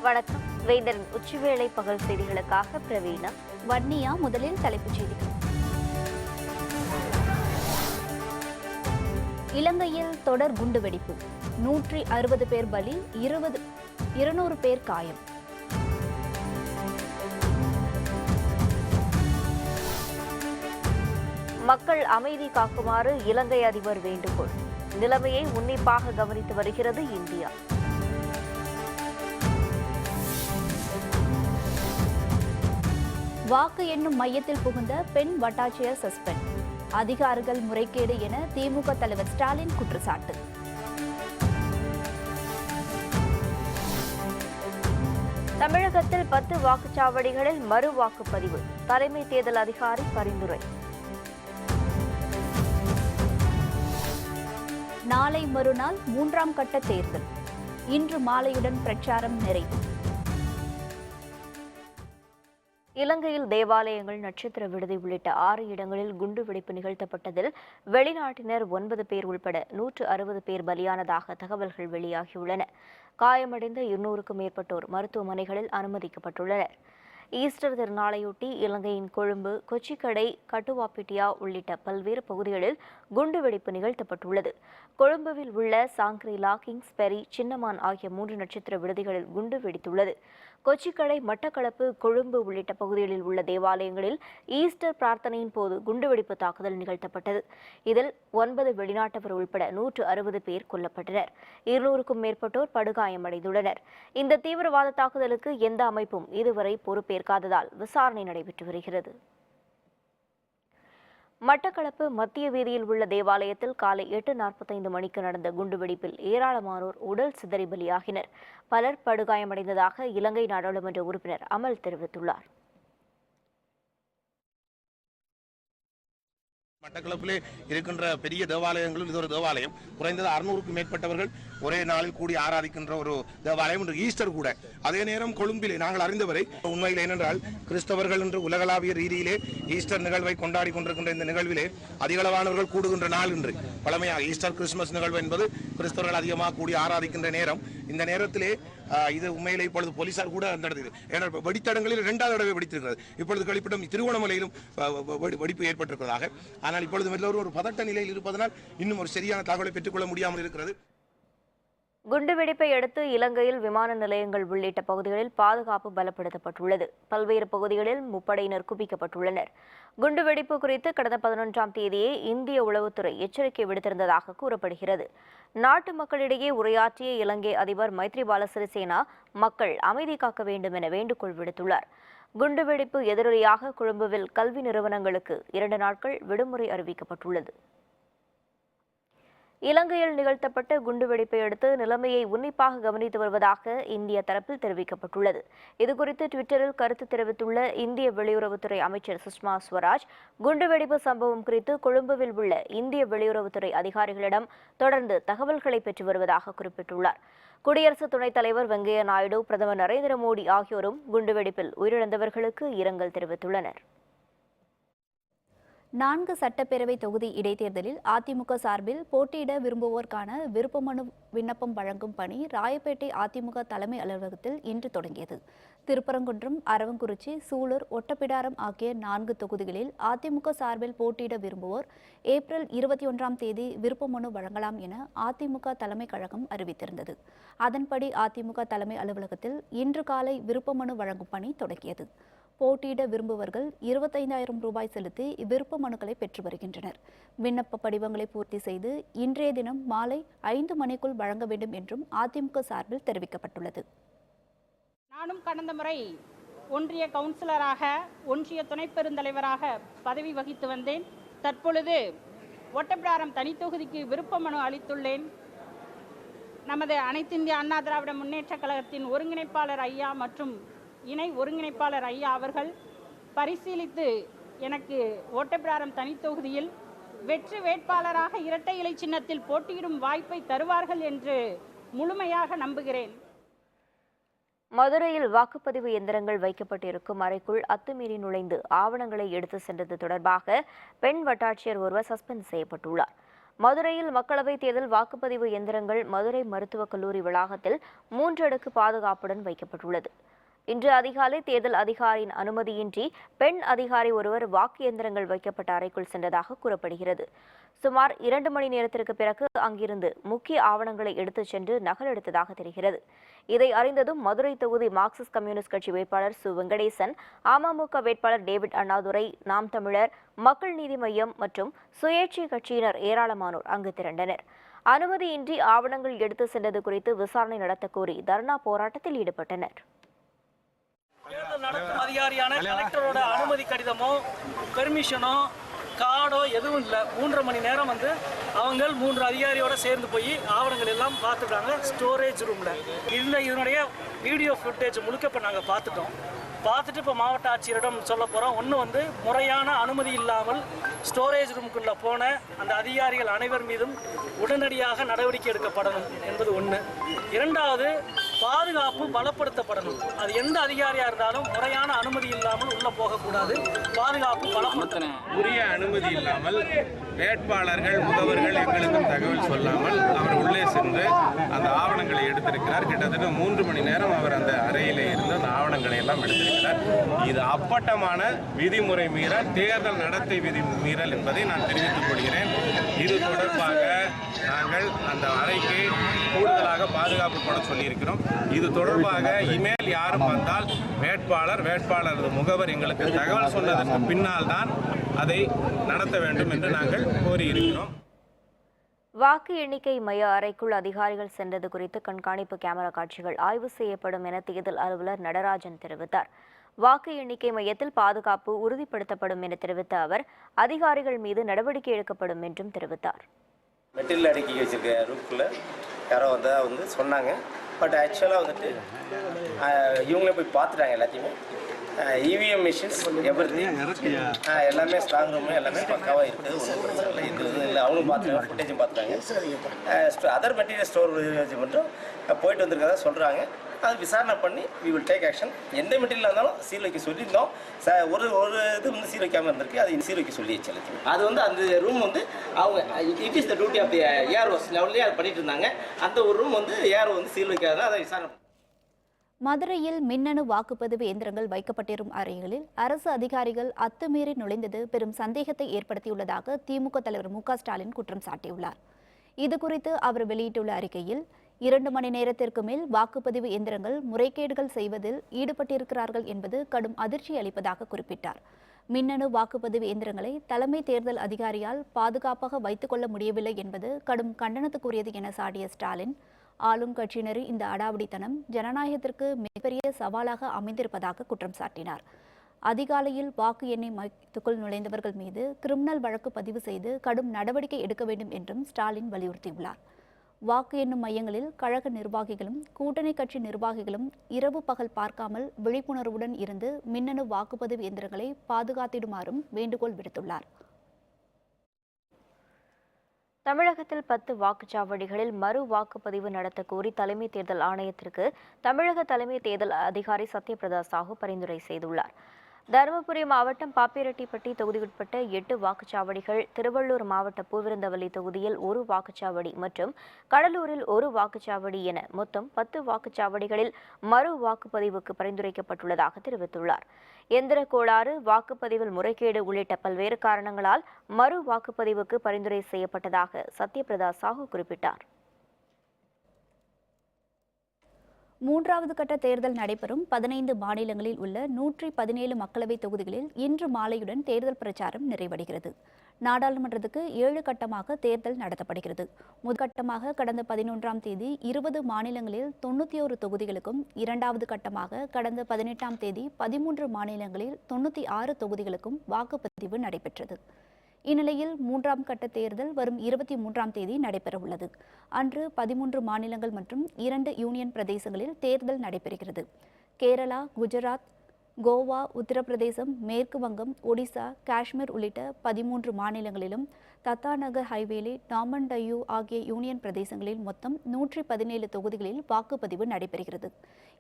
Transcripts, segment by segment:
வணக்கம். வேந்தரின் உச்சிவேளை பகல் செய்திகளுக்காக பிரவீனா வன்னியா. முதலில் தலைப்புச் செய்திகள். இலங்கையில் தொடர் குண்டுவெடிப்பு, 160 பேர் பலி, 200 பேர் காயம். மக்கள் அமைதி காக்குமாறு இலங்கை அதிபர் வேண்டுகோள். நிலைமையை உன்னிப்பாக கவனித்து வருகிறது இந்தியா. வாக்கு எண்ணும் மையத்தில் புகுந்த பெண் வட்டாட்சியர் சஸ்பெண்ட், அதிகாரிகள் முறைகேடு என திமுக தலைவர் ஸ்டாலின் குற்றச்சாட்டு. தமிழகத்தில் 10 வாக்குச்சாவடிகளில் மறு வாக்குப்பதிவு, தலைமை தேர்தல் அதிகாரி பரிந்துரை. நாளை மறுநாள் 3ஆம் கட்ட தேர்தல், இன்று மாலையுடன் பிரச்சாரம் நிறைவு. இலங்கையில் தேவாலயங்கள், நட்சத்திர விடுதி உள்ளிட்ட 6 இடங்களில் குண்டுவெடிப்பு நிகழ்த்தப்பட்டதில் வெளிநாட்டினர் 9 பேர் உள்பட 160 பேர் பலியானதாக தகவல்கள் வெளியாகியுள்ளன. காயமடைந்த 200க்கும் மேற்பட்டோர் மருத்துவமனைகளில் அனுமதிக்கப்பட்டுள்ளனர். ஈஸ்டர் திருநாளையொட்டி இலங்கையின் கொழும்பு, கொச்சிக்கடை, கட்டுவாப்பிட்டியா உள்ளிட்ட பல்வேறு பகுதிகளில் குண்டுவெடிப்பு நிகழ்த்தப்பட்டுள்ளது. கொழும்புவில் உள்ள சாங்கிரிலா, கிங்ஸ்பெரி, சின்னமான் ஆகிய 3 நட்சத்திர விடுதிகளில் குண்டு வெடித்துள்ளது. கொச்சிக்கடை, மட்டக்களப்பு, கொழும்பு உள்ளிட்ட பகுதிகளில் உள்ள தேவாலயங்களில் ஈஸ்டர் பிரார்த்தனையின் போது குண்டுவெடிப்பு தாக்குதல் நிகழ்த்தப்பட்டது. இதில் 9 வெளிநாட்டவர் உள்பட 160 பேர் கொல்லப்பட்டனர். 200க்கும் மேற்பட்டோர் படுகாயமடைந்துள்ளனர். இந்த தீவிரவாத தாக்குதலுக்கு எந்த அமைப்பும் இதுவரை பொறுப்பேற்காததால் விசாரணை நடைபெற்று வருகிறது. மட்டக்களப்பு மத்திய வீதியில் உள்ள தேவாலயத்தில் காலை 8:45 மணிக்கு நடந்த குண்டுவெடிப்பில் ஏராளமானோர் உடல் சிதறி பலியாகினர். பலர் படுகாயமடைந்ததாக இலங்கை நாடாளுமன்ற உறுப்பினர் அமல் தெரிவித்துள்ளார். மட்டக்களப்பிலே இருக்கின்ற பெரிய தேவாலயங்களும் இது ஒரு தேவாலயம். குறைந்தது 600க்கும் மேற்பட்டவர்கள் ஒரே நாளில் கூடி ஆராதிக்கின்ற ஒரு தேவாலயம். இன்று ஈஸ்டர் கூட. அதே நேரம் கொழும்பிலே நாங்கள் அறிந்தவரை உண்மையில் ஏனென்றால் கிறிஸ்தவர்கள் என்று உலகளாவிய ரீதியிலே ஈஸ்டர் நிகழ்வை கொண்டாடி கொண்டிருக்கின்ற இந்த நிகழ்விலே அதிகளவானவர்கள் கூடுகின்ற நாள் இன்று. பழமையாக ஈஸ்டர் கிறிஸ்துமஸ் நிகழ்வு என்பது கிறிஸ்தவர்கள் அதிகமாக கூடி ஆராதிக்கின்ற நேரம். இந்த நேரத்திலே இது உண்மையிலே இப்பொழுது போலீசார் கூட நடந்தது. வெடித்தடங்களில் 2வது தடவை வெடித்திருக்கிறது. இப்பொழுது கழிப்பிடம் திருவோணமலையிலும் வெடிப்பு ஏற்பட்டிருக்கிறதாக. ஆனால் இப்பொழுது எல்லோரும் ஒரு பதட்ட நிலையில் இருப்பதனால் இன்னும் ஒரு சரியான தகவலை பெற்றுக்கொள்ள முடியாமல் இருக்கிறது. குண்டுவெடிப்பை அடுத்து இலங்கையில் விமான நிலையங்கள் உள்ளிட்ட பகுதிகளில் பாதுகாப்பு பலப்படுத்தப்பட்டுள்ளது. பல்வேறு பகுதிகளில் முப்படையினர் குவிக்கப்பட்டுள்ளனர். குண்டுவெடிப்பு குறித்து கடந்த 11ஆம் தேதியே இந்திய உளவுத்துறை எச்சரிக்கை விடுத்திருந்ததாக கூறப்படுகிறது. நாட்டு மக்களிடையே உரையாற்றிய இலங்கை அதிபர் மைத்ரிபால சிறிசேனா மக்கள் அமைதி காக்க வேண்டும் என வேண்டுகோள் விடுத்துள்ளார். குண்டுவெடிப்பு எதிரொலியாக கொழும்புவில் கல்வி நிறுவனங்களுக்கு 2 நாட்கள் விடுமுறை அறிவிக்கப்பட்டுள்ளது. இலங்கையில் நிகழ்த்தப்பட்ட குண்டுவெடிப்பை அடுத்து நிலைமையை உன்னிப்பாக கவனித்து வருவதாக இந்திய தரப்பில் தெரிவிக்கப்பட்டுள்ளது. இதுகுறித்து ட்விட்டரில் கருத்து தெரிவித்துள்ள இந்திய வெளியுறவுத்துறை அமைச்சர் சுஷ்மா ஸ்வராஜ், குண்டுவெடிப்பு சம்பவம் குறித்து கொழும்புவில் உள்ள இந்திய வெளியுறவுத்துறை அதிகாரிகளிடம் தொடர்ந்து தகவல்களை பெற்று வருவதாக குறிப்பிட்டுள்ளார். குடியரசு துணைத் தலைவர் வெங்கையா நாயுடு, பிரதமர் நரேந்திர மோடி ஆகியோரும் குண்டுவெடிப்பில் உயிரிழந்தவர்களுக்கு இரங்கல் தெரிவித்துள்ளனர். 4 சட்டப்பேரவை தொகுதி இடைத்தேர்தலில் அதிமுக சார்பில் போட்டியிட விரும்புவோருக்கான விருப்பமனு விண்ணப்பம் வழங்கும் பணி ராயப்பேட்டை அதிமுக தலைமை அலுவலகத்தில் இன்று தொடங்கியது. திருப்பரங்குன்றம், அரவங்குறிச்சி, சூலூர், ஒட்டப்பிடாரம் ஆகிய 4 தொகுதிகளில் அதிமுக சார்பில் போட்டியிட விரும்புவோர் ஏப்ரல் 21ஆம் தேதி விருப்பமனு வழங்கலாம் என அதிமுக தலைமை கழகம் அறிவித்திருந்தது. அதன்படி அதிமுக தலைமை அலுவலகத்தில் இன்று காலை விருப்பமனு வழங்கும் பணி தொடங்கியது. போட்டியிட விரும்புவர்கள் 25,000 ரூபாய் செலுத்தி விருப்ப மனுக்களை பெற்று வருகின்றனர். விண்ணப்ப படிவங்களை பூர்த்தி செய்து இன்றைய தினம் மாலை 5 மணிக்குள் வழங்க வேண்டும் என்றும் அதிமுக சார்பில் தெரிவிக்கப்பட்டுள்ளது. நானும் கடந்த முறை ஒன்றிய கவுன்சிலராக, ஒன்றிய துணை பெருந்தலைவராக பதவி வகித்து வந்தேன். தற்பொழுது ஒட்டப்பிடாரம் தனித்தொகுதிக்கு விருப்ப மனு அளித்துள்ளேன். நமது அனைத்திந்திய அண்ணா திராவிட முன்னேற்ற கழகத்தின் ஒருங்கிணைப்பாளர் ஐயா மற்றும் இணை ஒருங்கிணைப்பாளர் ஐயா அவர்கள் பரிசீலித்து எனக்கு ஓட்டப்பிடாரம் தனித்தொகுதியில் வெற்றி வேட்பாளராக இரட்டை இலை சின்னத்தில் போட்டியிடும் வாய்ப்பை தருவார்கள் என்று முழுமையாக நம்புகிறேன். மதுரையில் வாக்குப்பதிவு எந்திரங்கள் வைக்கப்பட்டிருக்கும் அறைக்குள் அத்துமீறி நுழைந்து ஆவணங்களை எடுத்து சென்றது தொடர்பாக பெண் வட்டாட்சியர் ஒருவர் சஸ்பெண்ட் செய்யப்பட்டுள்ளார். மதுரையில் மக்களவைத் தேர்தல் வாக்குப்பதிவு எந்திரங்கள் மதுரை மருத்துவக் கல்லூரி வளாகத்தில் 3 அடுக்கு பாதுகாப்புடன் வைக்கப்பட்டுள்ளது. இன்று அதிகாலை தேர்தல் அதிகாரியின் அனுமதியின்றி பெண் அதிகாரி ஒருவர் வாக்கு இயந்திரங்கள் வைக்கப்பட்ட அறைக்குள் சென்றதாக கூறப்படுகிறது. சுமார் 2 மணி நேரத்திற்கு பிறகு அங்கிருந்து முக்கிய ஆவணங்களை எடுத்துச் சென்று நகல் எடுத்ததாக தெரிகிறது. இதை அறிந்ததும் மதுரை தொகுதி மார்க்சிஸ்ட் கம்யூனிஸ்ட் கட்சி வேட்பாளர் சு. வெங்கடேசன், அமமுக வேட்பாளர் டேவிட் அண்ணாதுரை, நாம் தமிழர், மக்கள் நீதி மய்யம் மற்றும் சுயேட்சை கட்சியினர் ஏராளமானோர் அங்கு திரண்டனர். அனுமதியின்றி ஆவணங்கள் எடுத்து சென்றது குறித்து விசாரணை நடத்த கோரி தர்ணா போராட்டத்தில் ஈடுபட்டனர். தேர்தல் நடத்தும் அதிகாரியான கலெக்டரோட அனுமதி கடிதமோ பெர்மிஷனோ கார்டோ எதுவும் இல்லை. 3.5 மணி நேரம் அவங்க 3 அதிகாரியோட சேர்ந்து போய் ஆவணங்கள் எல்லாம் பார்த்துட்டாங்க ஸ்டோரேஜ் ரூமில். இதனுடைய வீடியோ ஃபுட்டேஜ் முழுக்க இப்போ நாங்கள் பார்த்துட்டு இப்போ மாவட்ட ஆட்சியரிடம் சொல்ல போகிறோம். ஒன்று முறையான அனுமதி இல்லாமல் ஸ்டோரேஜ் ரூமுக்குள்ளே போன அந்த அதிகாரிகள் அனைவர் மீதும் உடனடியாக நடவடிக்கை எடுக்கப்படணும் என்பது ஒன்று. 2வது, பாதுகாப்பு பலப்படுத்தப்படணும். அது எந்த அதிகாரியாக இருந்தாலும் முறையான அனுமதி இல்லாமல் உள்ளே போகக்கூடாது. பாதுகாப்பு பலப்படுத்தணும். உரிய அனுமதி இல்லாமல் வேட்பாளர்கள் முகவர்கள் எங்களுக்கும் தகவல் சொல்லாமல் அவர் உள்ளே சென்று அந்த ஆவணங்களை எடுத்திருக்கிறார். கிட்டத்தட்ட 3 மணி நேரம் அவர் அந்த அறையிலே இருந்து அந்த ஆவணங்களை எல்லாம் எடுத்திருக்கிறார். இது அப்பட்டமான விதிமுறை மீறல், தேர்தல் நடத்தை விதிமீறல் என்பதை நான் தெரிவித்துக் கொள்கிறேன். இது தொடர்பாக நாங்கள் அந்த அறைக்கு கூடுதலாக பாதுகாப்பு போட சொல்லியிருக்கிறோம். இது தொடர்பாக இமெயில் யாரும் வந்தால் வேட்பாளரது முகவர் எங்களுக்கு தகவல் சொன்னதற்கு பின்னால் தான் அதை நடத்த வேண்டும் என்று நாங்கள் கோரியிருக்கிறோம். வாக்கு எண்ணிக்கை மைய அறைக்குள் அதிகாரிகள் சென்றது குறித்து கண்காணிப்பு கேமரா காட்சிகள் ஆய்வு செய்யப்படும் என தேர்தல் அலுவலர் நடராஜன் தெரிவித்தார். வாக்கு எண்ணிக்கை மையத்தில் பாதுகாப்பு உறுதிப்படுத்தப்படும் என தெரிவித்த அவர், அதிகாரிகள் மீது நடவடிக்கை எடுக்கப்படும் என்றும் தெரிவித்தார். மெட்டீரியல் அடுக்கி வச்சிருக்க ரூம்குள்ளே யாரோ சொன்னாங்க. பட் ஆக்சுவலாக இவங்களே போய் பார்த்துட்டாங்க எல்லாத்தையுமே. இவிஎம் மிஷின்ஸ் எல்லாமே ஸ்ட்ராங் ரூமு எல்லாமே பக்காவாக இருக்குது. ஒன்றும் பிரச்சனை இல்லை. இது இல்லை, அவங்களும் பார்த்துட்டாங்க, ஃபுட்டேஜும் பார்த்துட்டாங்க. அதர் மெட்டீரியல் ஸ்டோரேஜ் மட்டும் போயிட்டு வந்திருக்கதா சொல்கிறாங்க. அது விசாரணை பண்ணி வி வில் டேக் ஆக்ஷன். எந்த மெட்டீரியல் இருந்தாலும் சீல் வைக்க சொல்லியிருந்தோம். ஒரு இது சீல் வைக்காமல் இருந்திருக்கு. அது சீல் வைக்க சொல்லி வச்சு அது அந்த ரூம் அவங்க it is the duty of the ஏர்ஓஸ் லெவல்லே அது பண்ணிட்டு இருந்தாங்க. அந்த ஒரு ரூம் ஏர்ஓ சீல் வைக்காதான் அதை விசாரணை. மதுரையில் மின்னணு வாக்குப்பதிவு இயந்திரங்கள் வைக்கப்பட்டிருக்கும் அறைகளில் அரசு அதிகாரிகள் அத்துமீறி நுழைந்தது பெரும் சந்தேகத்தை ஏற்படுத்தியுள்ளதாக திமுக தலைவர் மு. ஸ்டாலின் குற்றம் சாட்டியுள்ளார். இதுகுறித்து அவர் வெளியிட்டுள்ள அறிக்கையில், 2 மணி நேரத்திற்கு மேல் வாக்குப்பதிவு இயந்திரங்கள் முறைகேடுகள் செய்வதில் ஈடுபட்டிருக்கிறார்கள் என்பது கடும் அதிர்ச்சி அளிப்பதாக குறிப்பிட்டார். மின்னணு வாக்குப்பதிவு இயந்திரங்களை தலைமை தேர்தல் அதிகாரியால் பாதுகாப்பாக வைத்துக் கொள்ள முடியவில்லை என்பது கடும் கண்டனத்துக்குரியது என சாடிய ஸ்டாலின், ஆளும் கட்சியினரின் இந்த அடாவடித்தனம் ஜனநாயகத்திற்கு மிகப்பெரிய சவாலாக அமைந்திருப்பதாக குற்றம் சாட்டினார். அதிகாலையில் வாக்கு எண்ணெய் மையத்துக்குள் நுழைந்தவர்கள் மீது கிரிமினல் வழக்கு பதிவு செய்து கடும் நடவடிக்கை எடுக்க வேண்டும் என்றும் ஸ்டாலின் வலியுறுத்தியுள்ளார். வாக்கு எண்ணும் மையங்களில் கழக நிர்வாகிகளும் கூட்டணி கட்சி நிர்வாகிகளும் இரவு பகல் பார்க்காமல் விழிப்புணர்வுடன் இருந்து மின்னணு வாக்குப்பதிவு இயந்திரங்களை பாதுகாத்திடுமாறும் வேண்டுகோள் விடுத்துள்ளார். தமிழகத்தில் 10 வாக்குச்சாவடிகளில் மறு வாக்குப்பதிவு நடத்த கோரி தலைமை தேர்தல் ஆணையத்திற்கு தமிழக தலைமை தேர்தல் அதிகாரி சத்யபிரதா சாஹூ பரிந்துரை செய்துள்ளார். தருமபுரி மாவட்டம் பாப்பிரெட்டிப்பட்டி தொகுதிக்குட்பட்ட 8 வாக்குச்சாவடிகள், திருவள்ளூர் மாவட்ட பூவிருந்தவல்லி தொகுதியில் 1 வாக்குச்சாவடி மற்றும் கடலூரில் 1 வாக்குச்சாவடி என மொத்தம் 10 வாக்குச்சாவடிகளில் மறு வாக்குப்பதிவுக்கு பரிந்துரைக்கப்பட்டுள்ளதாக தெரிவித்துள்ளார். எந்திர கோளாறு, வாக்குப்பதிவில் முறைகேடு உள்ளிட்ட பல்வேறு காரணங்களால் மறு வாக்குப்பதிவுக்கு பரிந்துரை செய்யப்பட்டதாக சத்யபிரதா சாஹூ குறிப்பிட்டார். 3வது கட்ட தேர்தல் நடைபெறும் 15 மாநிலங்களில் உள்ள 117 மக்களவைத் தொகுதிகளில் இன்று மாலையுடன் தேர்தல் பிரச்சாரம் நிறைவடைகிறது. நாடாளுமன்றத்துக்கு 7 கட்டமாக தேர்தல் நடத்தப்படுகிறது. முதற்கட்டமாக கடந்த 11ஆம் தேதி 20 மாநிலங்களில் 91 தொகுதிகளுக்கும், 2வது கட்டமாக கடந்த 18ஆம் தேதி 13 மாநிலங்களில் 96 தொகுதிகளுக்கும் வாக்குப்பதிவு நடைபெற்றது. இந்நிலையில் 3ஆம் கட்ட தேர்தல் வரும் 23ஆம் தேதி நடைபெறவுள்ளது. அன்று 13 மாநிலங்கள் மற்றும் 2 யூனியன் பிரதேசங்களில் தேர்தல் நடைபெறுகிறது. கேரளா, குஜராத், கோவா, உத்தரப்பிரதேசம், மேற்கு வங்கம், ஒடிசா, காஷ்மீர் உள்ளிட்ட 13 மாநிலங்களிலும், தத்தாநகர் ஹைவேலி, டாமன் டையூ ஆகிய யூனியன் பிரதேசங்களில் மொத்தம் 117 தொகுதிகளில் வாக்குப்பதிவு நடைபெறுகிறது.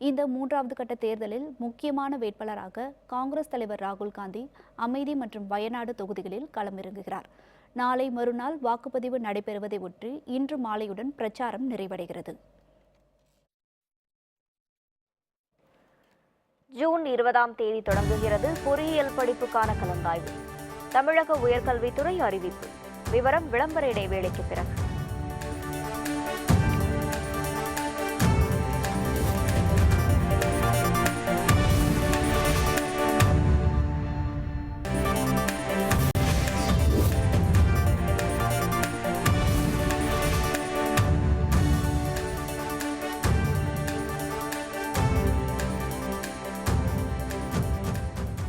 இந்த 3வது கட்ட தேர்தலில் முக்கியமான வேட்பாளராக காங்கிரஸ் தலைவர் ராகுல் காந்தி அமைதி மற்றும் வயநாடு தொகுதிகளில் களமிறங்குகிறார். நாளை மறுநாள் வாக்குப்பதிவு நடைபெறுவதை ஒட்டி இன்று மாலையுடன் பிரச்சாரம் நிறைவடைகிறது. ஜூன் 20ஆம் தேதி தொடங்குகிறது பொறியியல் படிப்புக்கான கலந்தாய்வு. தமிழக உயர்கல்வித்துறை அறிவிப்பு. விவரம் விளம்பர இடைவேளைக்கு பிறகு.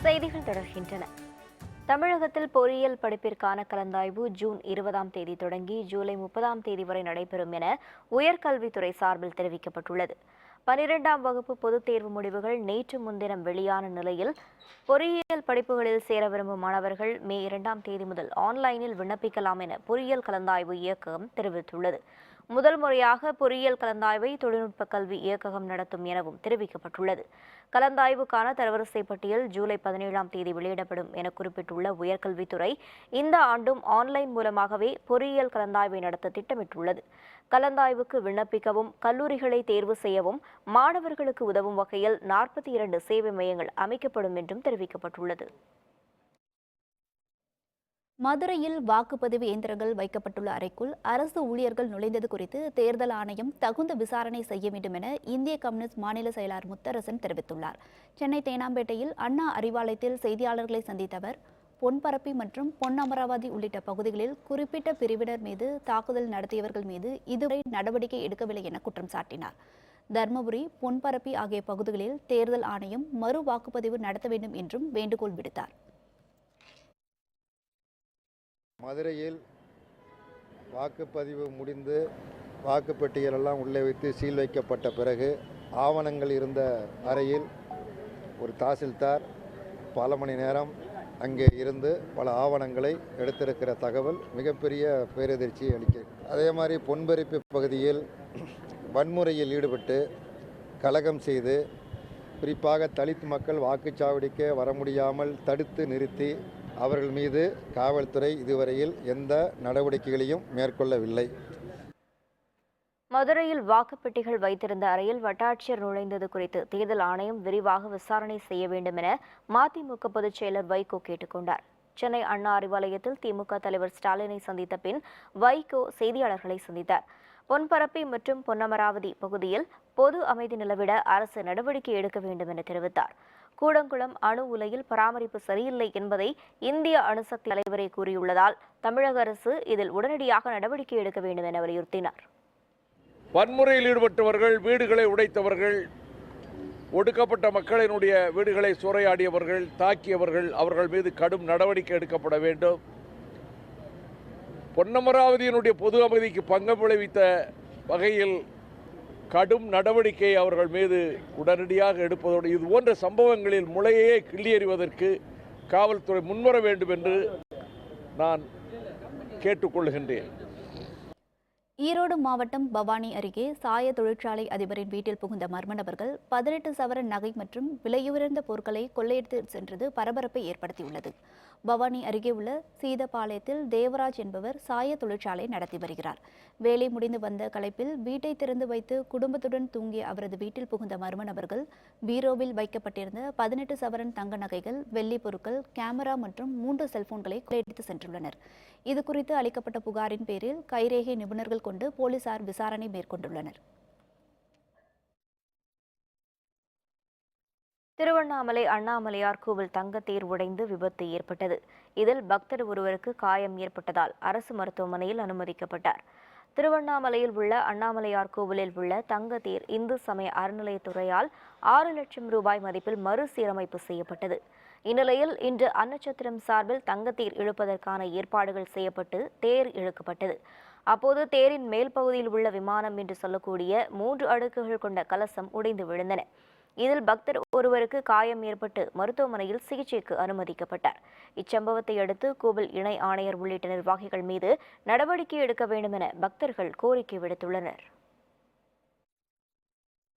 செய்திகள் தொடர்கின்றன. தமிழகத்தில் பொறியியல் படிப்பிற்கான கலந்தாய்வு ஜூன் 20ஆம் தேதி தொடங்கி ஜூலை 30ஆம் தேதி வரை நடைபெறும் என உயர்கல்வித்துறை சார்பில் தெரிவிக்கப்பட்டுள்ளது. 12ஆம் வகுப்பு பொதுத் தேர்வு முடிவுகள் நேற்று முன்தினம் வெளியான நிலையில் பொறியியல் படிப்புகளில் சேர விரும்பும் மாணவர்கள் மே 2ஆம் தேதி முதல் ஆன்லைனில் விண்ணப்பிக்கலாம் என பொறியியல் கலந்தாய்வு இயக்ககம் தெரிவித்துள்ளது. முதல் முறையாக பொறியியல் கலந்தாய்வை தொழில்நுட்ப கல்வி இயக்ககம் நடத்தும் எனவும் தெரிவிக்கப்பட்டுள்ளது. கலந்தாய்வுக்கான தரவரிசை பட்டியல் ஜூலை 17ஆம் தேதி வெளியிடப்படும் என குறிப்பிட்டுள்ள உயர்கல்வித்துறை இந்த ஆண்டும் ஆன்லைன் மூலமாகவே பொறியியல் கலந்தாய்வை நடத்த திட்டமிட்டுள்ளது. கலந்தாய்வுக்கு விண்ணப்பிக்கவும் கல்லூரிகளை தேர்வு செய்யவும் மாணவர்களுக்கு உதவும் வகையில் 42 சேவை மையங்கள் அமைக்கப்படும் என்றும் தெரிவிக்கப்பட்டுள்ளது. மதுரையில் வாக்குப்பதிவு இயந்திரங்கள் வைக்கப்பட்டுள்ள அறைக்குள் அரசு ஊழியர்கள் நுழைந்தது குறித்து தேர்தல் ஆணையம் தகுந்த விசாரணை செய்ய வேண்டும் என இந்திய கம்யூனிஸ்ட் மாநில செயலாளர் முத்தரசன் தெரிவித்துள்ளார். சென்னை தேனாம்பேட்டையில் அண்ணா அறிவாலயத்தில் செய்தியாளர்களை சந்தித்த அவர், பொன்பரப்பி மற்றும் பொன்னமராவதி உள்ளிட்ட பகுதிகளில் குறிப்பிட்ட பிரிவினர் மீது தாக்குதல் நடத்தியவர்கள் மீது இதுவரை நடவடிக்கை எடுக்கவில்லை என குற்றம் சாட்டினார். தர்மபுரி, பொன்பரப்பி ஆகிய பகுதிகளில் தேர்தல் ஆணையம் மறு வாக்குப்பதிவு நடத்த வேண்டும் என்றும் வேண்டுகோள் விடுத்தார். மதுரையில் வாக்குப்பதிவு முடிந்து வாக்குப்பெட்டிகளெல்லாம் உள்ளே வைத்து சீல் வைக்கப்பட்ட பிறகு ஆவணங்கள் இருந்த அறையில் ஒரு தாசில்தார் பல மணி நேரம் அங்கே இருந்து பல ஆவணங்களை எடுத்திருக்கிற தகவல் மிகப்பெரிய பேரதிர்ச்சியை அளிக்கிறது. அதே மாதிரி பொன்பரப்பி பகுதியில் வன்முறையில் ஈடுபட்டு கலகம் செய்து குறிப்பாக தலித் மக்கள் வாக்குச்சாவடிக்கு வர முடியாமல் தடுத்து நிறுத்தி அவர்கள் மீது காவல்துறை இதுவரையில் எந்த நடவடிக்கைகளையும் மேற்கொள்ளவில்லை. மதுரையில் வாக்குப்பெட்டிகள் வைத்திருந்த அறையில் வட்டாட்சியர் நுழைந்தது குறித்து தேர்தல் ஆணையம் விரிவாக விசாரணை செய்ய வேண்டும் என மதிமுக பொதுச் செயலர் வைகோ கேட்டுக்கொண்டார். சென்னை அண்ணா அறிவாலயத்தில் திமுக தலைவர் ஸ்டாலினை சந்தித்த பின் வைகோ செய்தியாளர்களை சந்தித்தார். பொன்பரப்பி மற்றும் பொன்னமராவதி பகுதியில் பொது அமைதி நிலவிட அரசு நடவடிக்கை எடுக்க வேண்டும் என தெரிவித்தார். கூடங்குளம் அணு உலையில் பராமரிப்பு சரியில்லை என்பதை இந்திய அணுசக்தி தலைவரே கூறியுள்ளதால் தமிழக அரசு இதில் உடனடியாக நடவடிக்கை எடுக்க வேண்டும் என வலியுறுத்தினார். வன்முறையில் ஈடுபட்டவர்கள், வீடுகளை உடைத்தவர்கள், ஒடுக்கப்பட்ட மக்களினுடைய வீடுகளை சூறையாடியவர்கள், தாக்கியவர்கள், அவர்கள் மீது கடும் நடவடிக்கை எடுக்கப்பட வேண்டும். பொன்னமராவதியினுடைய பொது அமைதிக்கு பங்கம் விளைவித்த வகையில் கடும் நடவடிக்கை அவர்கள் மீது உடனடியாக எடுப்பதோடு இது போன்ற சம்பவங்களில் முளையே கிள்ளி எறிவதற்கு காவல்துறை முன்வர வேண்டும் என்று நான் கேட்டுக்கொள்கின்றேன். ஈரோடு மாவட்டம் பவானி அருகே சாய தொழிற்சாலை அதிபரின் வீட்டில் புகுந்த மர்ம நபர்கள் 18 சவரன் நகை மற்றும் விலையுயர்ந்த பொருட்களை கொள்ளையடித்து சென்றது பரபரப்பை ஏற்படுத்தியுள்ளது. பவானி அருகே உள்ள சீதப்பாளையத்தில் தேவராஜ் என்பவர் சாய தொழிற்சாலை நடத்தி வருகிறார். வேலை முடிந்து வந்த களைப்பில் வீட்டை திறந்து வைத்து குடும்பத்துடன் தூங்கிய அவரது வீட்டில் புகுந்த மர்ம நபர்கள் பீரோவில் வைக்கப்பட்டிருந்த 18 சவரன் தங்க நகைகள், வெள்ளி பொருட்கள், கேமரா மற்றும் 3 செல்போன்களை கொள்ளையடித்து சென்றுள்ளனர். இதுகுறித்து அளிக்கப்பட்ட புகாரின் பேரில் கைரேகை நிபுணர்கள் கொண்டு போலீசார் விசாரணை மேற்கொண்டுள்ளனர். திருவண்ணாமலை அண்ணாமலையார் கோவில் தங்கத்தேர் உடைந்து விபத்து ஏற்பட்டது. இதில் பக்தர் ஒருவருக்கு காயம் ஏற்பட்டதால் அரசு மருத்துவமனையில் அனுமதிக்கப்பட்டார். திருவண்ணாமலையில் உள்ள அண்ணாமலையார் கோவிலில் உள்ள தங்கத்தேர் இந்து சமய அறநிலையத்துறையால் 6 லட்சம் ரூபாய் மதிப்பில் மறுசீரமைப்பு செய்யப்பட்டது. இந்நிலையில் இன்று அன்னச்சத்திரம் சார்பில் தங்கத்தேர் இழுப்பதற்கான ஏற்பாடுகள் செய்யப்பட்டு தேர் இழுக்கப்பட்டது. அப்போது தேரின் மேல் பகுதியில் உள்ள விமானம் என்று சொல்லக்கூடிய 3 அடுக்குகள் கொண்ட கலசம் உடைந்து விழுந்தன. இதில் பக்தர் ஒருவருக்கு காயம் ஏற்பட்டு மருத்துவமனையில் சிகிச்சைக்கு அனுமதிக்கப்பட்டார். இச்சம்பவத்தை அடுத்து கோவில் இணை ஆணையர் உள்ளிட்ட நிர்வாகிகள் மீது நடவடிக்கை எடுக்க வேண்டும் என பக்தர்கள் கோரிக்கை விடுத்துள்ளனர்.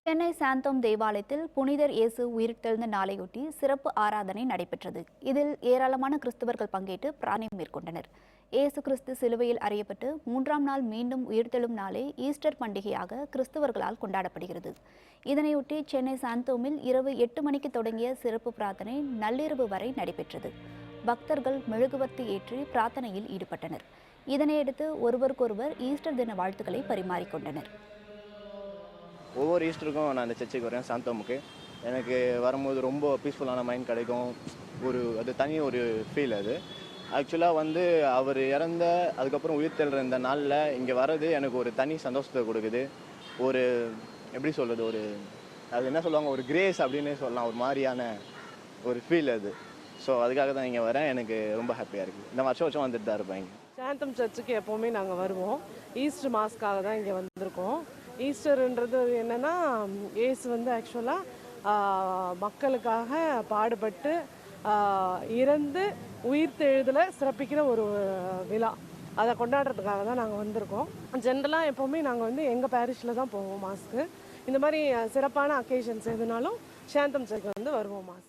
சென்னை சாந்தோம் தேவாலயத்தில் புனிதர் இயேசு உயிர்த்தெழுந்த நாளையொட்டி சிறப்பு ஆராதனை நடைபெற்றது. இதில் ஏராளமான கிறிஸ்தவர்கள் பங்கேற்று பிரார்த்தனை மேற்கொண்டனர். இயேசு கிறிஸ்து சிலுவையில் அறையப்பட்டு 3ஆம் நாள் மீண்டும் உயிர்த்தெழும் நாளே ஈஸ்டர் பண்டிகையாக கிறிஸ்தவர்களால் கொண்டாடப்படுகிறது. இதனையொட்டி சென்னை சாந்தோமில் இரவு 8 மணிக்கு தொடங்கிய சிறப்பு பிரார்த்தனை நள்ளிரவு வரை நடைபெற்றது. பக்தர்கள் மெழுகுவர்த்தி ஏற்றி பிரார்த்தனையில் ஈடுபட்டனர். இதனையடுத்து ஒருவருக்கொருவர் ஈஸ்டர் தின வாழ்த்துக்களை பரிமாறிக்கொண்டனர். ஒவ்வொரு ஈஸ்டருக்கும் நான் அந்த சர்ச்சுக்கு வரேன், சாந்தோமுக்கு. எனக்கு வரும்போது ரொம்ப பீஸ்ஃபுல்லான மைண்ட் கிடைக்கும். அது தனி ஒரு ஃபீல். அது ஆக்சுவலாக அவர் இறந்த அதுக்கப்புறம் உயிர்த்தெழுற இந்த நாளில் இங்கே வர்றது எனக்கு ஒரு தனி சந்தோஷத்தை கொடுக்குது. ஒரு எப்படி சொல்கிறது, அது என்ன சொல்லுவாங்க, ஒரு கிரேஸ் அப்படின்னு சொல்லலாம். ஒரு மாதிரியான ஒரு ஃபீல் அது. ஸோ அதுக்காக தான் இங்கே வரேன். எனக்கு ரொம்ப ஹாப்பியாக இருக்குது. இந்த வருஷம் வந்துட்டு தான் இருப்பேன். இங்கே சாந்தம் சர்ச்சுக்கு எப்போவுமே நாங்கள் வருவோம். ஈஸ்டர் மாஸ்க்காக தான் இங்கே வந்திருக்கோம். ஈஸ்டர்ன்றது என்னென்னா, இயேசு ஆக்சுவலாக மக்களுக்காக பாடுபட்டு இறந்து உயிர்த்தெழுதலை சிறப்பிக்கிற ஒரு விழா. அதை கொண்டாடுறதுக்காக தான் நாங்கள் வந்திருக்கோம். ஜென்ரலாக எப்போவுமே நாங்கள் எங்கள் பேரிஷில் தான் போவோம் மாஸ்க்கு. இந்த மாதிரி சிறப்பான அக்கேஷன்ஸ் எதுனாலும் சாந்தம் சர்ச்சுக்கு வருவோம் மாஸ்க்.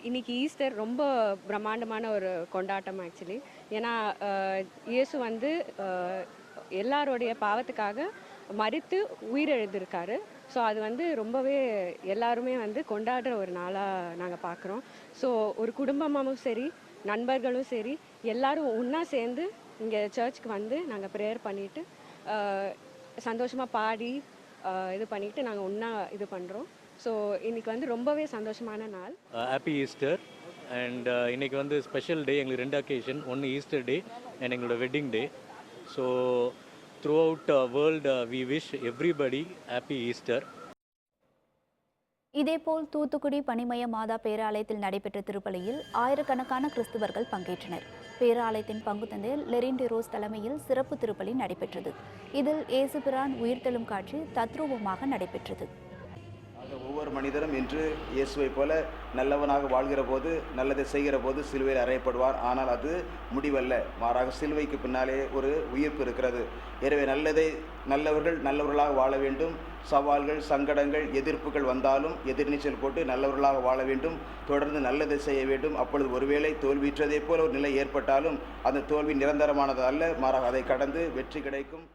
இன்னைக்கு ஈஸ்டர் ரொம்ப பிரம்மாண்டமான ஒரு கொண்டாட்டம் ஆக்சுவலி. ஏன்னா இயேசு எல்லாருடைய பாவத்துக்காக மரித்து உயிரெழுந்திருக்காரு. ஸோ அது ரொம்பவே எல்லாருமே கொண்டாடுற ஒரு நாளாக நாங்கள் பார்க்குறோம். ஸோ ஒரு குடும்பமும் சரி, நண்பர்களும் சரி, எல்லாரும் ஒன்றா சேர்ந்து இங்கே சர்ச்சுக்கு நாங்கள் ப்ரேயர் பண்ணிவிட்டு சந்தோஷமாக பாடி இது பண்ணிவிட்டு நாங்கள் ஒன்றா இது பண்ணுறோம். ஸோ இன்னைக்கு ரொம்பவே சந்தோஷமான நாள். Happy Easter. அண்ட் இன்னைக்கு ஸ்பெஷல் டே. எங்களுக்கு 2 அக்கேஷன். ஒன்று ஈஸ்டர் டே அண்ட் எங்களோட wedding day. So throughout world we wish everybody happy Easter. இதேபோல் தூத்துக்குடி பனிமய மாதா பேராலயத்தில் நடைபெற்ற திருப்பலியில் ஆயிரக்கணக்கான கிறிஸ்தவர்கள் பங்கேற்றனர். பேராலயத்தின் பங்குத்தந்தை லெரின் டிரோஸ் தலைமையில் சிறப்பு திருப்பலி நடைபெற்றது. இதில் இயேசு பிரான் உயிர்த்தெழும் காட்சி தத்ரூபமாக நடைபெற்றது. ஒவ்வொரு மனிதரும் இன்று இயேசுவை போல நல்லவனாக வாழ்கிற போது, நல்லதை செய்கிற போது சிலுவையில் அறையப்படுவார். ஆனால் அது முடிவல்ல, மாறாக சிலுவைக்கு பின்னாலே ஒரு உயிர்ப்பு இருக்கிறது. எனவே நல்லவர்கள் நல்லவர்களாக வாழ வேண்டும். சவால்கள், சங்கடங்கள், எதிர்ப்புகள் வந்தாலும் எதிர்நீச்சல் போட்டு நல்லவர்களாக வாழ வேண்டும். தொடர்ந்து நல்லதை செய்ய வேண்டும். அப்பொழுது ஒருவேளை தோல்வியுற்றதை போல ஒரு நிலை ஏற்பட்டாலும் அந்த தோல்வி நிரந்தரமானது அல்ல, மாறாக அதை கடந்து வெற்றி கிடைக்கும்.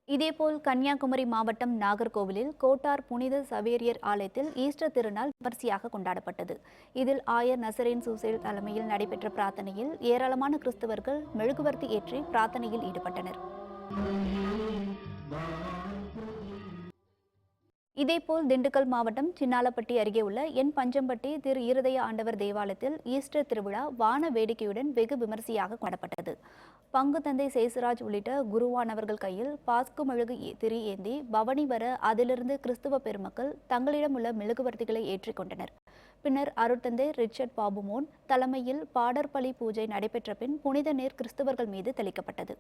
இதேபோல் கன்னியாகுமரி மாவட்டம் நாகர்கோவிலில் கோட்டார் புனித சவேரியர் ஆலயத்தில் ஈஸ்டர் திருநாள் விமர்சையாக கொண்டாடப்பட்டது. இதில் ஆயர் நசரேன் சூசேல் தலைமையில் நடைபெற்ற பிரார்த்தனையில் ஏராளமான கிறிஸ்தவர்கள் மெழுகுவர்த்தி ஏற்றி பிரார்த்தனையில் ஈடுபட்டனர். இதேபோல் திண்டுக்கல் மாவட்டம் சின்னாலப்பட்டி அருகே உள்ள என் பஞ்சம்பட்டி திரு இருதய ஆண்டவர் தேவாலயத்தில் ஈஸ்டர் திருவிழா வான வேடிக்கையுடன் வெகு விமரிசையாக கொண்டாடப்பட்டது. பங்கு தந்தை சேசுராஜ் உள்ளிட்ட குருவானவர்கள் கையில் பாஸ்கு மெழுகு திரி ஏந்தி பவனி வர அதிலிருந்து கிறிஸ்துவ பெருமக்கள் தங்களிடம் உள்ள மெழுகுவர்த்திகளை ஏற்றிக்கொண்டனர். பின்னர் அருட்தந்தை ரிச்சர்ட் பாபுமோன் தலைமையில் பாடற்பலி பூஜை நடைபெற்ற பின் புனித நீர் கிறிஸ்தவர்கள் மீது தெளிக்கப்பட்டது.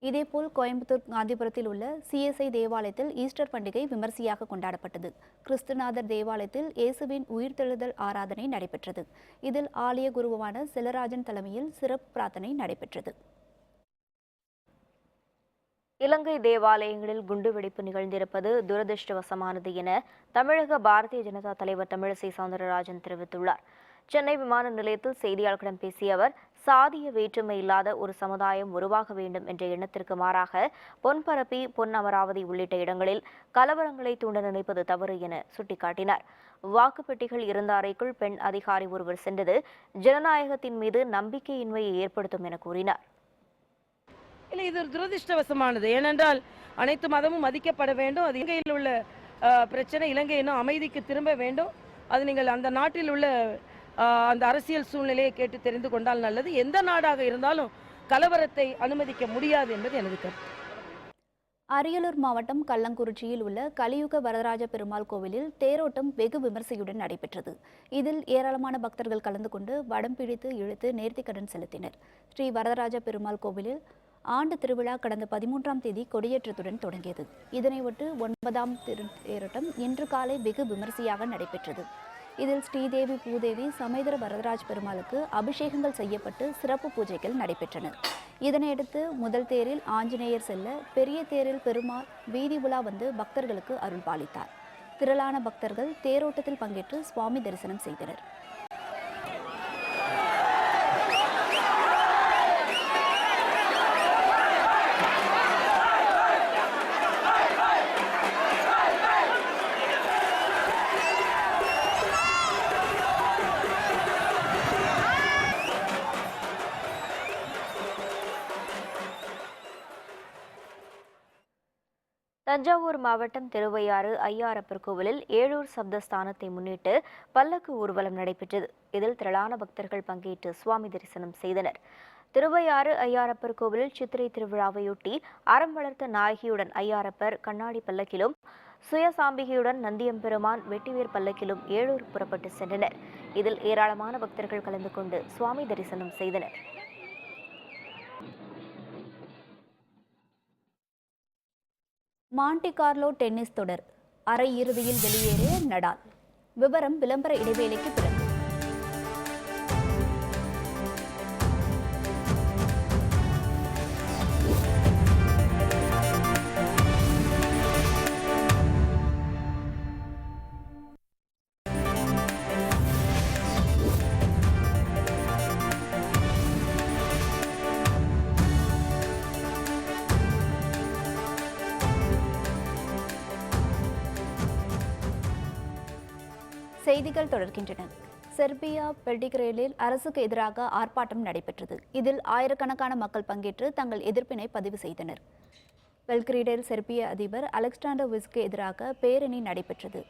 இதேபோல் கோயம்புத்தூர் காந்திபுரத்தில் உள்ள சிஎஸ்ஐ தேவாலயத்தில் ஈஸ்டர் பண்டிகை விமர்சையாக கொண்டாடப்பட்டது. கிறிஸ்துநாதர் தேவாலயத்தில் இயேசுவின் உயிர்த்தெழுதல் ஆராதனை நடைபெற்றது. இதில் ஆலய குருவான செல்லராஜன் தலைமையில் சிறப்பு பிரார்த்தனை நடைபெற்றது. இலங்கை தேவாலயங்களில் குண்டுவெடிப்பு நிகழ்ந்திருப்பது துரதிருஷ்டவசமானது என தமிழக பாரதிய ஜனதா தலைவர் தமிழிசை சவுந்தரராஜன் தெரிவித்துள்ளார். சென்னை விமான நிலையத்தில் செய்தியாளர்களிடம் பேசிய அவர், சாதிய வேற்றுமை இல்லாத ஒரு சமுதாயம் உருவாக வேண்டும் என்ற எண்ணத்திற்கு மாறாக பொன்பரப்பி, பொன் அமராவதி உள்ளிட்ட இடங்களில் கலவரங்களை தூண்ட நினைப்பது தவறு என சுட்டிக்காட்டினார். வாக்குப்பெட்டிகள் இருந்த அறைக்குள் பெண் அதிகாரி ஒருவர் சென்றது ஜனநாயகத்தின் மீது நம்பிக்கையின்மையை ஏற்படுத்தும் என கூறினார். இல்லை, இது ஒரு துரதிருஷ்டவசமானது. ஏனென்றால் அனைத்து மதமும் மதிக்கப்பட வேண்டும். அது இலங்கையில் உள்ள பிரச்சனை. இலங்கை இன்னும் அமைதிக்கு திரும்ப வேண்டும். அது நீங்கள் அந்த நாட்டில் உள்ள அந்த அரசியல் சூழ்நிலையை கேட்டு தெரிந்து கொண்டால் நல்லது. எந்த நாடாக இருந்தாலும் கலவரத்தை அனுமதிக்க முடியாது என்பது எனது கருத்து. அரியலூர் மாவட்டம் கள்ளங்குறிச்சியில் உள்ள கலியுக வரதராஜ பெருமாள் கோவிலில் தேரோட்டம் வெகு விமர்சையுடன் நடைபெற்றது. இதில் ஏராளமான பக்தர்கள் கலந்து கொண்டு வடம் பிடித்து இழுத்து நேர்த்திக்கடன் செலுத்தினர். ஸ்ரீ வரதராஜ பெருமாள் கோவிலில் ஆண்டு திருவிழா கடந்த 13ஆம் தேதி கொடியேற்றத்துடன் தொடங்கியது. இதனையொட்டு 9ஆம் தேரோட்டம் இன்று காலை வெகு விமர்சையாக நடைபெற்றது. இதில் ஸ்ரீதேவி பூதேவி சமேதர வரதராஜ் பெருமாளுக்கு அபிஷேகங்கள் செய்யப்பட்டு சிறப்பு பூஜைகள் நடைபெற்றன. இதனையடுத்து முதல் தேரில் ஆஞ்சநேயர் செல்ல, பெரிய தேரில் பெருமாள் வீதி உலா வந்து பக்தர்களுக்கு அருள் பாலித்தார். திரளான பக்தர்கள் தேரோட்டத்தில் பங்கேற்று சுவாமி தரிசனம் செய்தனர். தஞ்சாவூர் மாவட்டம் திருவையாறு ஐயாரப்பர் கோவிலில் ஏழூர் சப்தஸ்தானத்தை முன்னிட்டு பல்லக்கு ஊர்வலம் நடைபெற்றது. இதில் திரளான பக்தர்கள் பங்கேற்று சுவாமி தரிசனம் செய்தனர். திருவையாறு ஐயாரப்பர் கோவிலில் சித்திரை திருவிழாவையொட்டி அறம் வளர்த்த நாயகியுடன் ஐயாரப்பர் கண்ணாடி பல்லக்கிலும், சுயசாம்பிகையுடன் நந்தியம்பெருமான் வெட்டிவேர் பல்லக்கிலும் ஏழூர் புறப்பட்டு சென்றனர். இதில் ஏராளமான பக்தர்கள் கலந்து கொண்டு சுவாமி தரிசனம் செய்தனர். மாண்டி கார்லோ டென்னிஸ் தொடர் அரையிறுதியில் வெளியேறிய நடால். விவரம் விளம்பர இடைவேளைக்கு பிறகு. செய்திகள் தொடர்கின்றன. செர்பியா பெல்டிகிரேடில் அரசுக்கு எதிராக ஆர்ப்பாட்டம் நடைபெற்றது. இதில் ஆயிரக்கணக்கான மக்கள் பங்கேற்று தங்கள் எதிர்ப்பினை பதிவு செய்தனர். பெல்கிரேடில் செர்பிய அதிபர் அலெக்சாண்டர் விஸ்க்கு எதிராக பேரணி நடைபெற்றது.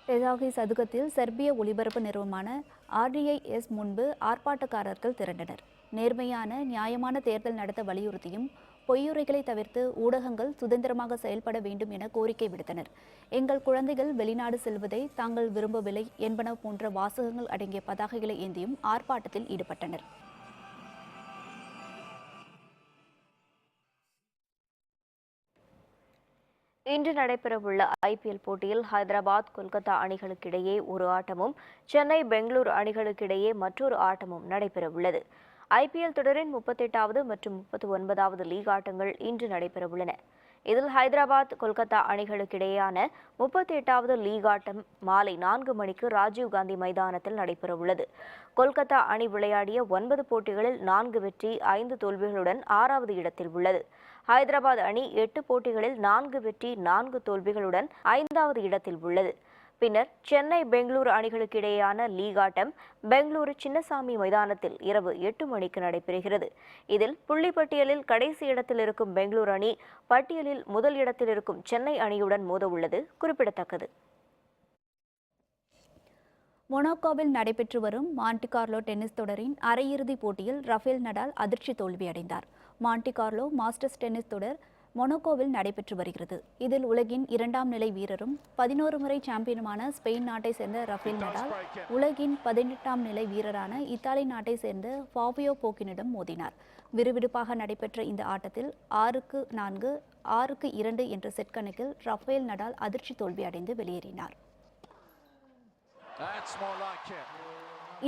டெசாகி சதுக்கத்தில் செர்பிய ஒலிபரப்பு நிறுவனமான RDIS முன்பு ஆர்ப்பாட்டக்காரர்கள் திரண்டனர். நேர்மையான நியாயமான தேர்தல் நடத்த வலியுறுத்தியும் பொய்யுரைகளை தவிர்த்து ஊடகங்கள் சுதந்திரமாக செயல்பட வேண்டும் என கோரிக்கை விடுத்தனர். எங்கள் குழந்தைகள் வெளிநாடு செல்வதை தாங்கள் விரும்பவில்லை என்பன போன்ற வாசகங்கள் அடங்கிய பதாகைகளை ஏந்தியும் ஆர்ப்பாட்டத்தில் ஈடுபட்டனர். இன்று நடைபெறவுள்ள IPL போட்டியில் ஹைதராபாத் கொல்கத்தா அணிகளுக்கிடையே ஒரு ஆட்டமும், சென்னை பெங்களூரு அணிகளுக்கிடையே மற்றொரு ஆட்டமும் நடைபெறவுள்ளது. IPL தொடரின் 38வது மற்றும் 39வது லீக் ஆட்டங்கள் இன்று நடைபெறவுள்ளன. இதில் ஹைதராபாத் கொல்கத்தா அணிகளுக்கிடையேயான 38வது லீக் ஆட்டம் மாலை 4 மணிக்கு ராஜீவ்காந்தி மைதானத்தில் நடைபெறவுள்ளது. கொல்கத்தா அணி விளையாடிய 9 போட்டிகளில் 4 வெற்றி 5 தோல்விகளுடன் 6வது இடத்தில் உள்ளது. ஹைதராபாத் அணி 8 போட்டிகளில் 4 வெற்றி 4 தோல்விகளுடன் 5வது இடத்தில் உள்ளது. பின்னர் சென்னை பெங்களூரு அணிகளுக்கு இடையேயான லீக் ஆட்டம் பெங்களூரு சின்னசாமி மைதானத்தில் இரவு 8 மணிக்கு நடைபெறுகிறது. இதில் புள்ளிப்பட்டியலில் கடைசி இடத்தில் இருக்கும் பெங்களூரு அணி பட்டியலில் முதல் இடத்தில் இருக்கும் சென்னை அணியுடன் மோத உள்ளது குறிப்பிடத்தக்கது. மொனாக்கோவில் நடைபெற்று வரும் மாண்டி கார்லோ டென்னிஸ் தொடரின் அரையிறுதிப் போட்டியில் ரஃபேல் நடால் அதிர்ச்சி தோல்வியடைந்தார். மாண்டி கார்லோ மாஸ்டர்ஸ் டென்னிஸ் தொடர் மொனாக்கோவில் நடைபெற்று வருகிறது. இதில் உலகின் 2ஆம் நிலை வீரரும் 11 முறை சாம்பியனுமான ஸ்பெயின் நாட்டை சேர்ந்த ரஃபேல் நடால் உலகின் 18ஆம் நிலை வீரரான இத்தாலி நாட்டை சேர்ந்த ஃபாபியோ போக்கினிடம் மோதினார். விறுவிறுப்பாக நடைபெற்ற இந்த ஆட்டத்தில் 6-4, 6-2 என்ற செட் கணக்கில் ரஃபேல் நடால் அதிர்ச்சி தோல்வி அடைந்து வெளியேறினார்.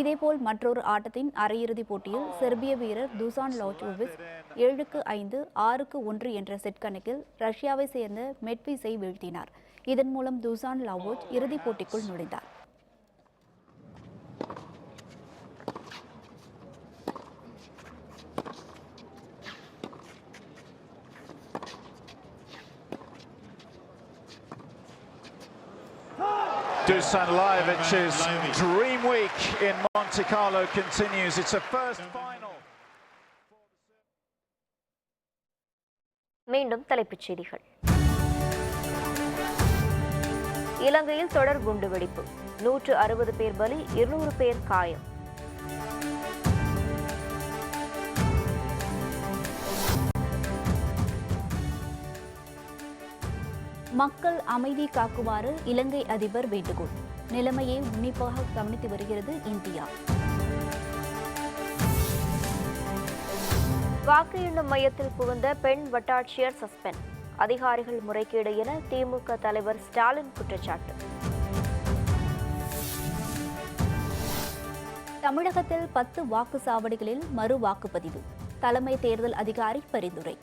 இதேபோல் மற்றொரு ஆட்டத்தின் அரையிறுதிப் போட்டியில் செர்பிய வீரர் துசான் லாஜோவிச் 7-5, 6-1 என்ற செட் கணக்கில் ரஷ்யாவை சேர்ந்த மெட்விஸை வீழ்த்தினார். இதன் மூலம் துசான் லாவோச் இறுதிப் போட்டிக்குள் நுழைந்தார். Dusan Lajovic's dream week in Monte Carlo continues. It's a first final. மீண்டும் தலைப்புச் செய்திகள். இலங்கையில் தொடர் குண்டுவெடிப்பு, 160 பேர் பலி, 200 பேர் காயம். மக்கள் அமைதி காக்குமாறு இலங்கை அதிபர் வேண்டுகோள். நிலைமையை உன்னிப்பாக கவனித்து வருகிறது இந்தியா. வாக்கு எண்ணும் மையத்தில் புகுந்த பெண் வட்டாட்சியர் சஸ்பெண்ட், அதிகாரிகள் முறைகேடு என திமுக தலைவர் ஸ்டாலின் குற்றச்சாட்டு. தமிழகத்தில் 10 வாக்குச்சாவடிகளில் மறு வாக்குப்பதிவு, தலைமை தேர்தல் அதிகாரி பரிந்துரை.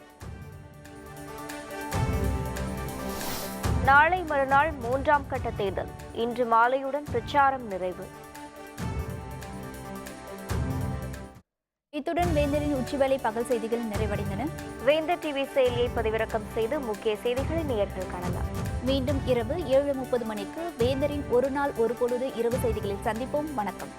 நாளை மறுநாள் 3ஆம் கட்ட தேர்தல், இன்று மாலையுடன் பிரச்சாரம் நிறைவு. இத்துடன் வேந்தரின் உச்சிவேளை பகல் செய்திகள் நிறைவடைந்தன. வேந்தர் டிவி செயலியை பதிவிறக்கம் செய்து முக்கிய செய்திகளை நேயர்கள் காணலாம். மீண்டும் இரவு 7:30 மணிக்கு வேந்தரின் ஒரு நாள் ஒரு பொழுது இரவு செய்திகளில் சந்திப்போம். வணக்கம்.